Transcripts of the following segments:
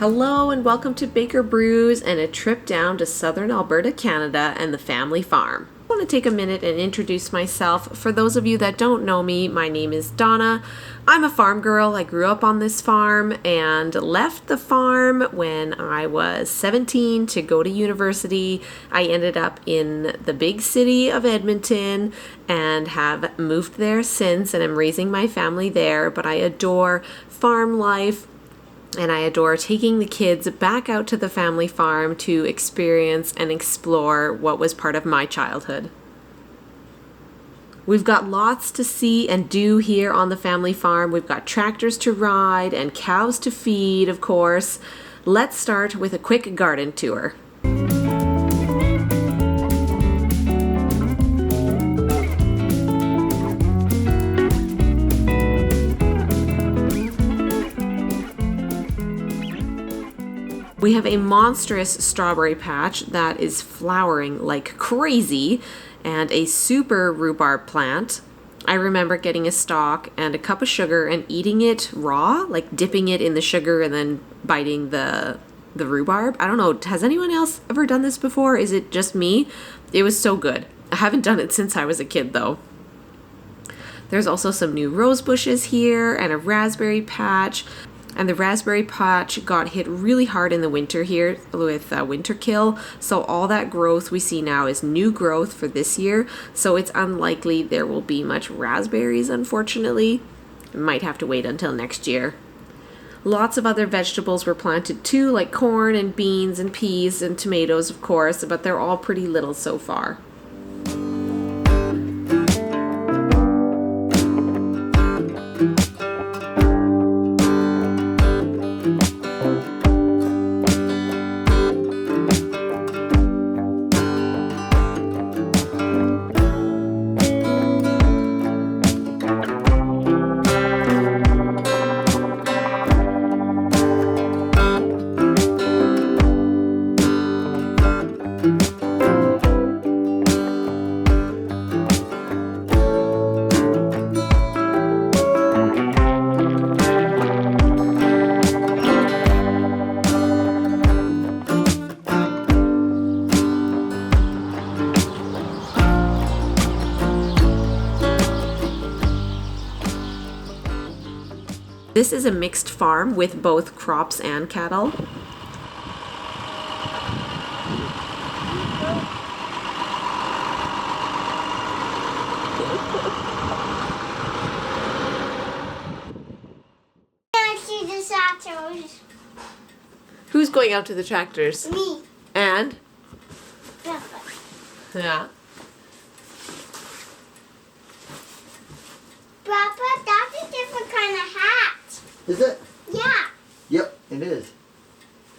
Hello and welcome to Baker Brews and a trip down to southern Alberta, Canada and the family farm. I want to take a minute and introduce myself. For those of you that don't know me, my name is Donna. I'm a farm girl. I grew up on this farm and left the farm when I was 17 to go to university. I ended up in the big city of Edmonton and have moved there since, and I'm raising my family there, but I adore farm life. And I adore taking the kids back out to the family farm to experience and explore what was part of my childhood. We've got lots to see and do here on the family farm. We've got tractors to ride and cows to feed, of course. Let's start with a quick garden tour. We have a monstrous strawberry patch that is flowering like crazy and a super rhubarb plant. I remember getting a stalk and a cup of sugar and eating it raw, like dipping it in the sugar and then biting the rhubarb. I don't know, has anyone else ever done this before? Is it just me? It was so good. I haven't done it since I was a kid though. There's also some new rose bushes here and a raspberry patch. And the raspberry patch got hit really hard in the winter here with winter kill. So all that growth we see now is new growth for this year. So it's unlikely there will be much raspberries, unfortunately. Might have to wait until next year. Lots of other vegetables were planted too, like corn and beans and peas and tomatoes, of course, but they're all pretty little so far. This is a mixed farm with both crops and cattle. I see the tractors. Who's going out to the tractors? Me. And? Papa. Yeah. Papa, that's a different kind of hat. Is it? Yeah. Yep, it is.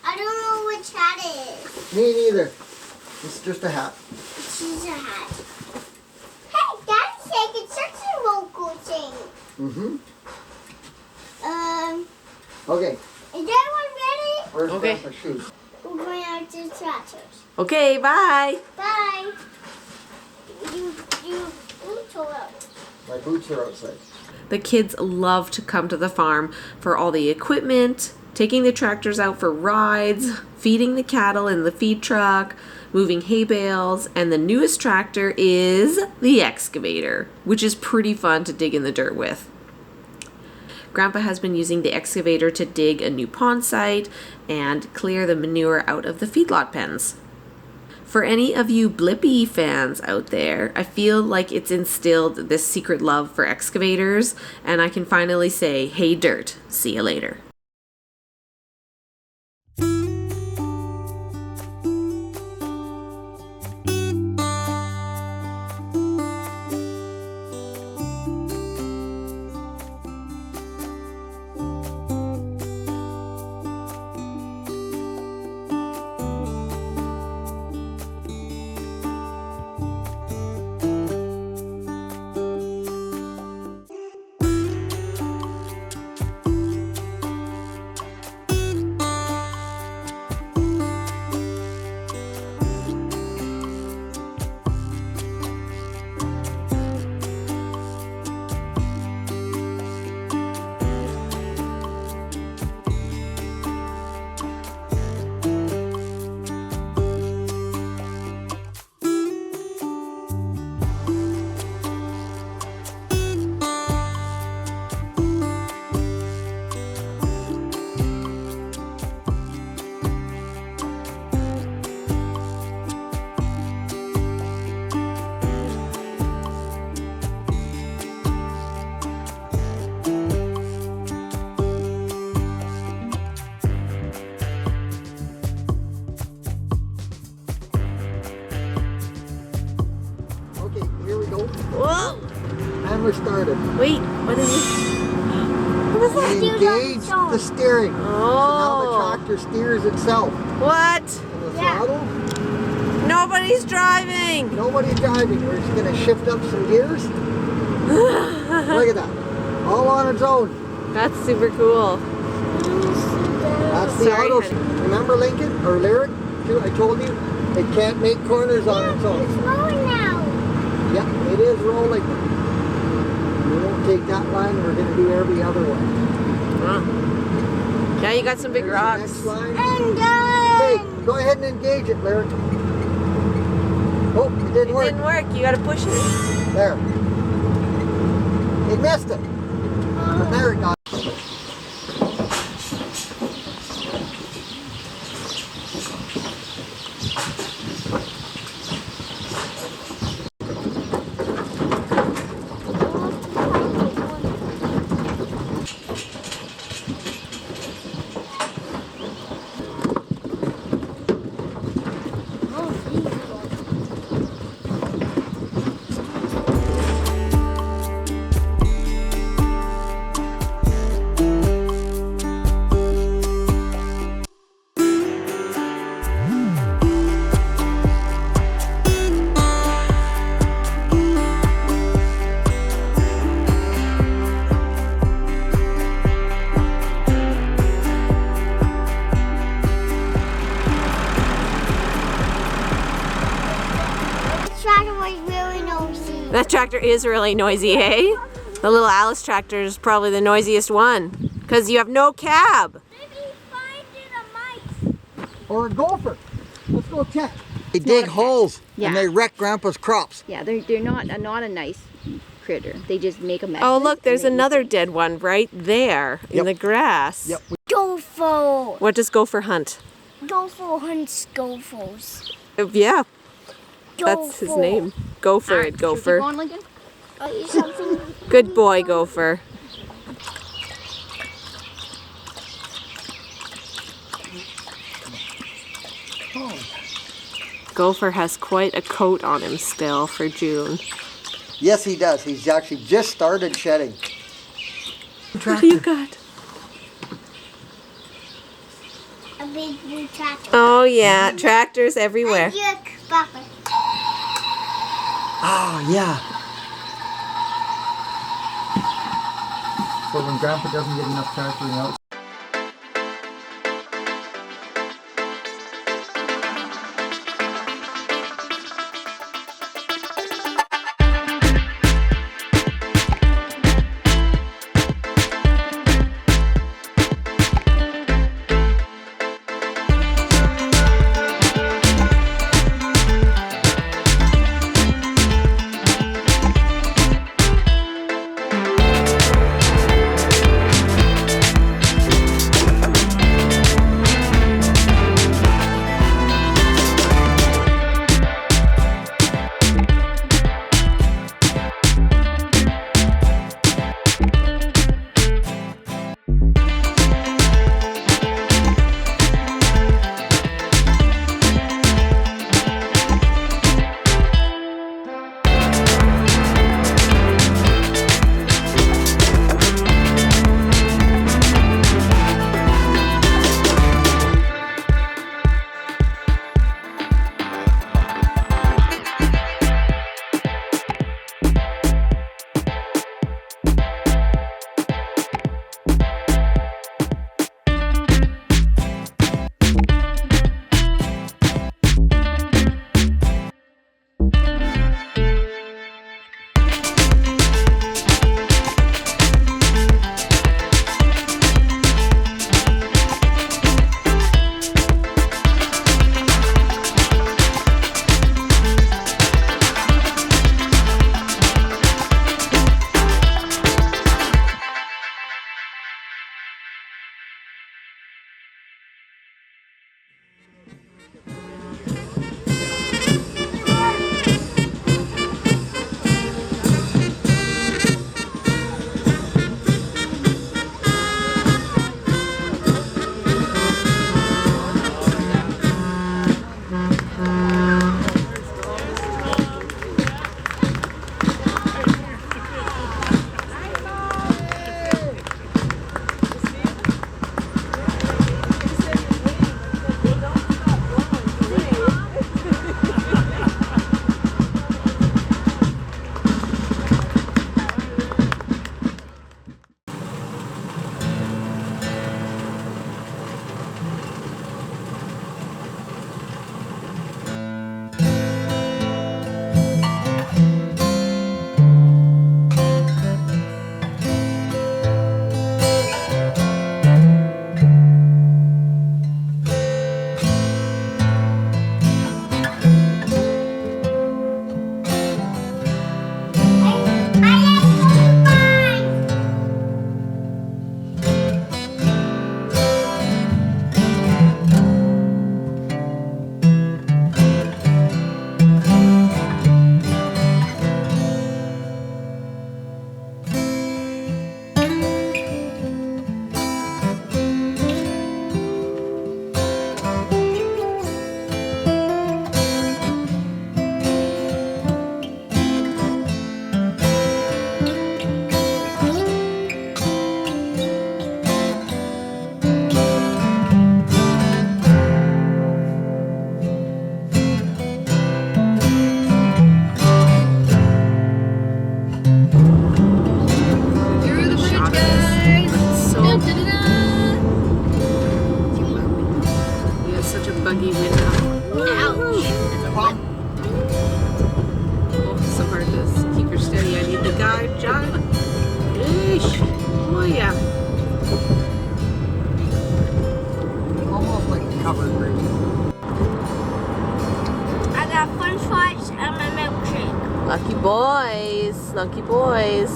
I don't know which hat it is. Me neither. It's just a hat. It's just a hat. Hey, Daddy's taking such a local thing. Mm-hmm. Is Okay. everyone ready? Where's Okay. Grandpa's shoes? We're going out to the tractors. Okay, bye. Bye. You boots are out. My boots are outside. The kids love to come to the farm for all the equipment, taking the tractors out for rides, feeding the cattle in the feed truck, moving hay bales, and the newest tractor is the excavator, which is pretty fun to dig in the dirt with. Grandpa has been using the excavator to dig a new pond site and clear the manure out of the feedlot pens. For any of you Blippi fans out there, I feel like it's instilled this secret love for excavators, and I can finally say, hey dirt, see you later. started. Wait, what is it? What was that? Engage the steering. So now the Oh. tractor steers itself. What? And the Yeah. throttle, Nobody's driving. nobody's driving. We're just going to shift up some gears. Look at that. All on its own. That's super cool. That's the Sorry, auto. honey. Remember Lincoln or Lyric? I told you it can't make corners on its own. It's rolling now. Yeah, it is rolling. We won't take that line. We're going to do every other one. Huh. Yeah, you got some big There's the rocks. next line. And done. Okay, go ahead and engage it, Lyric. Oh, it It didn't work. didn't work. You got to push it. There. It missed it. But there it got. Tractor was really nosy. That tractor is really noisy, hey? The little Alice tractor is probably the noisiest one. Because you have no cab. Maybe find it a mice. Or a gopher. Let's go check. They dig holes Yeah. and they wreck Grandpa's crops. Yeah, they're not a nice critter. They just make a mess. Oh, of it look, and there's they eat another it. dead one right there in Yep. the grass. Yep. Gopher. What does Gopher hunt? Gopher hunts gophers. Yeah, that's his name. Go for it, Should we Gopher. keep going, Lincoln? Are you something? Good boy, Gopher. Gopher has quite a coat on him still for June. Yes, he does. He's actually just started shedding. What do you got? A big blue tractor. Oh yeah, tractors everywhere. Yuck, Papa. Oh, yeah. So when Grandpa doesn't get enough tractoring out. ya? Almost like covered gravy. I got french fries and my milkshake. Lucky boys. Lucky boys.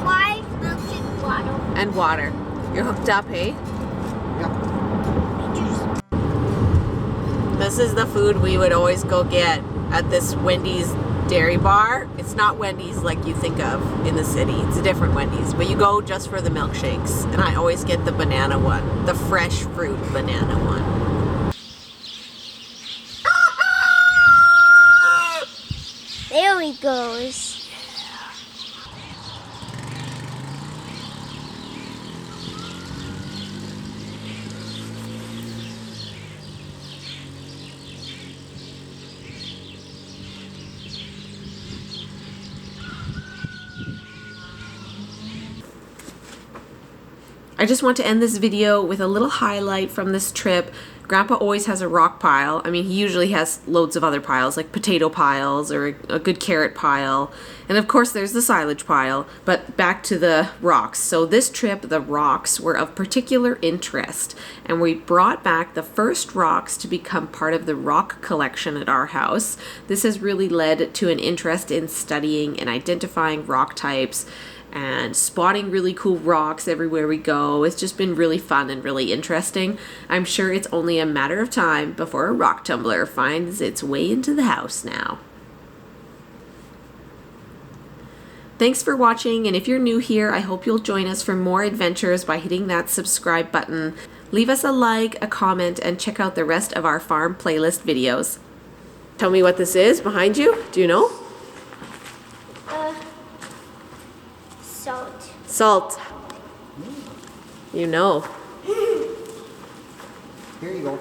5 milkshake bottle. And water. You're hooked up, hey? Yep. This is the food we would always go get at this Wendy's dairy bar. It's not Wendy's like you think of in the city. It's a different Wendy's. But you go just for the milkshakes. And I always get the banana one. The fresh fruit banana one. There he goes. I just want to end this video with a little highlight from this trip. Grandpa always has a rock pile. I mean, he usually has loads of other piles, like potato piles or a good carrot pile. And of course, there's the silage pile. But back to the rocks. So this trip, the rocks were of particular interest. And we brought back the first rocks to become part of the rock collection at our house. This has really led to an interest in studying and identifying rock types and spotting really cool rocks everywhere we go. It's just been really fun and really interesting. I'm sure it's only a matter of time before a rock tumbler finds its way into the house now. Thanks for watching, and if you're new here, I hope you'll join us for more adventures by hitting that subscribe button. Leave us a like, a comment, and check out the rest of our farm playlist videos. Tell me what this is behind you. Do you know? Salt. Salt. You know. Here you go.